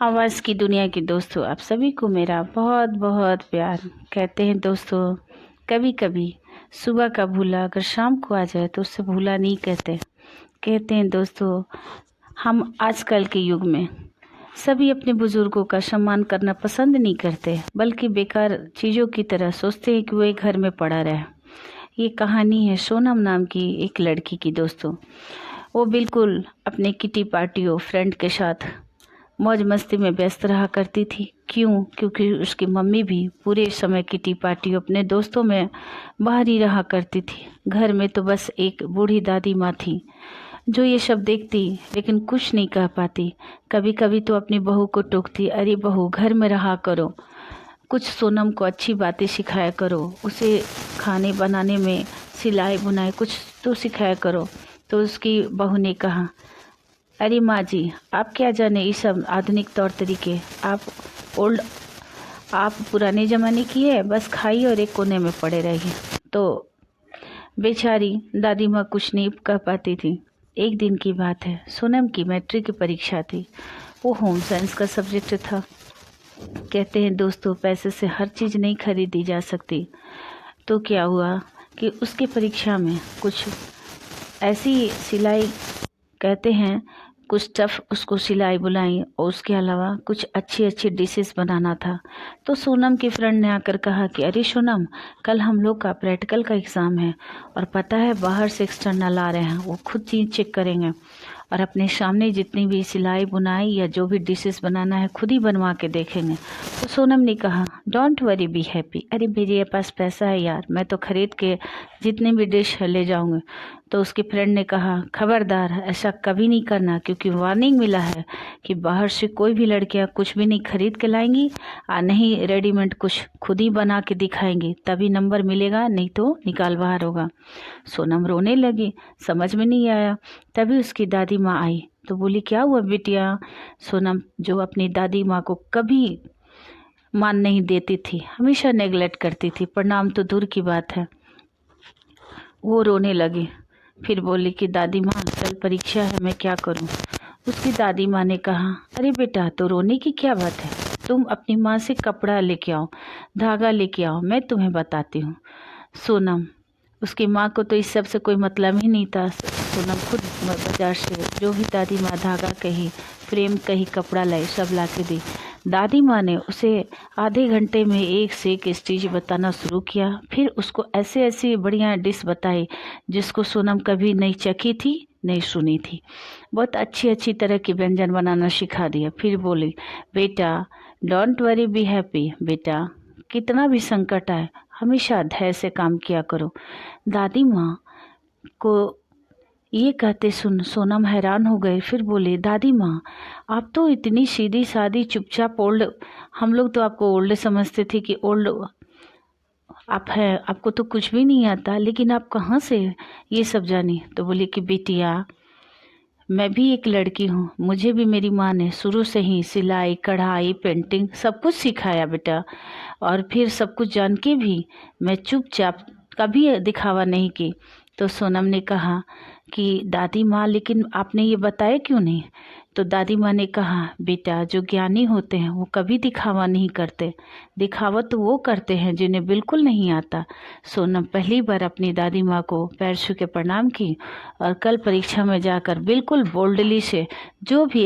आवाज़ की दुनिया के दोस्तों, आप सभी को मेरा बहुत बहुत प्यार। कहते हैं दोस्तों, कभी कभी सुबह का भूला अगर शाम को आ जाए तो उससे भूला नहीं कहते। कहते हैं दोस्तों, हम आजकल के युग में सभी अपने बुज़ुर्गों का सम्मान करना पसंद नहीं करते, बल्कि बेकार चीज़ों की तरह सोचते हैं कि वो एक घर में पड़ा रहे। ये कहानी है सोनम नाम की एक लड़की की दोस्तों। वो बिल्कुल अपने किटी पार्टियों फ्रेंड के साथ मौज मस्ती में व्यस्त रहा करती थी। क्यों? क्योंकि उसकी मम्मी भी पूरे समय किटी पार्टी अपने दोस्तों में बाहर ही रहा करती थी। घर में तो बस एक बूढ़ी दादी माँ थी जो ये सब देखती लेकिन कुछ नहीं कह पाती। कभी कभी तो अपनी बहू को टोकती, अरे बहू घर में रहा करो, कुछ सोनम को अच्छी बातें सिखाया करो, उसे खाने बनाने में सिलाई बुनाई कुछ तो सिखाया करो। तो उसकी बहू ने कहा, अरे माँ जी, आप क्या जाने ये सब आधुनिक तौर तरीके, आप पुराने ज़माने की है, बस खाइए और एक कोने में पड़े रहिए। तो बेचारी दादी माँ कुछ नहीं कह पाती थी। एक दिन की बात है, सोनम की मैट्रिक की परीक्षा थी। वो होम साइंस का सब्जेक्ट था। कहते हैं दोस्तों, पैसे से हर चीज़ नहीं खरीदी जा सकती। तो क्या हुआ कि उसकी परीक्षा में कुछ ऐसी सिलाई, कहते हैं कुछ टफ उसको सिलाई बुलाई, और उसके अलावा कुछ अच्छी अच्छी डिशेस बनाना था। तो सोनम की फ्रेंड ने आकर कहा कि अरे सोनम, कल हम लोग का प्रैक्टिकल का एग्ज़ाम है और पता है बाहर से एक्सटर्नल आ रहे हैं, वो खुद चीज़ चेक करेंगे और अपने सामने जितनी भी सिलाई बुनाई या जो भी डिशेस बनाना है खुद ही बनवा के देखेंगे। तो सोनम ने कहा, डोंट वरी, बी हैप्पी। अरे मेरे पास पैसा है यार, मैं तो खरीद के जितनी भी डिश है ले जाऊंगी। तो उसकी फ्रेंड ने कहा, खबरदार ऐसा कभी नहीं करना, क्योंकि वार्निंग मिला है कि बाहर से कोई भी लड़कियां कुछ भी नहीं खरीद के लाएंगी और नहीं रेडीमेड कुछ खुद ही बना के दिखाएंगी, तभी नंबर मिलेगा, नहीं तो निकाल बाहर होगा। सोनम रोने लगी, समझ में नहीं आया। तभी उसकी दादी माँ आई तो बोली, क्या हुआ बिटिया? सोनम, जो अपनी दादी माँ को कभी मान नहीं देती थी, हमेशा नेगलेक्ट करती थी, प्रणाम तो दूर की बात है, वो रोने लगी। फिर बोली कि दादी माँ, कल परीक्षा है, मैं क्या करूँ? उसकी दादी माँ ने कहा, अरे बेटा, तो रोने की क्या बात है, तुम अपनी माँ से कपड़ा लेके आओ, धागा लेके आओ, मैं तुम्हें बताती हूँ। सोनम, उसकी माँ को तो इस सब से कोई मतलब ही नहीं था। सोनम खुद बाजार से जो भी दादी माँ धागा कही, फ्रेम कही, कपड़ा लाई, सब ला के दी। दादी माँ ने उसे आधे घंटे में एक से एक स्टिच बताना शुरू किया। फिर उसको ऐसे ऐसी बढ़िया डिश बताई जिसको सोनम कभी नहीं चखी थी, नहीं सुनी थी। बहुत अच्छी अच्छी तरह की व्यंजन बनाना सिखा दिया। फिर बोली, बेटा डोंट वरी, बी हैप्पी। बेटा, कितना भी संकट आए हमेशा धैर्य से काम किया करो। दादी माँ को ये कहते सुन सोनम हैरान हो गए। फिर बोले, दादी माँ, आप तो इतनी सीधी सादी चुपचाप ओल्ड, हम लोग तो आपको ओल्ड समझते थे कि ओल्ड आप हैं, आपको तो कुछ भी नहीं आता, लेकिन आप कहाँ से ये सब जानी? तो बोले कि बेटिया, मैं भी एक लड़की हूँ, मुझे भी मेरी माँ ने शुरू से ही सिलाई, कढ़ाई, पेंटिंग सब कुछ सिखाया बेटा। और फिर सब कुछ जान के भी मैं चुपचाप कभी दिखावा नहीं की। तो सोनम ने कहा कि दादी माँ, लेकिन आपने ये बताया क्यों नहीं? तो दादी माँ ने कहा, बेटा, जो ज्ञानी होते हैं वो कभी दिखावा नहीं करते, दिखावा तो वो करते हैं जिन्हें बिल्कुल नहीं आता। सोनम पहली बार अपनी दादी माँ को पैर छू के प्रणाम की और कल परीक्षा में जाकर बिल्कुल बोल्डली से जो भी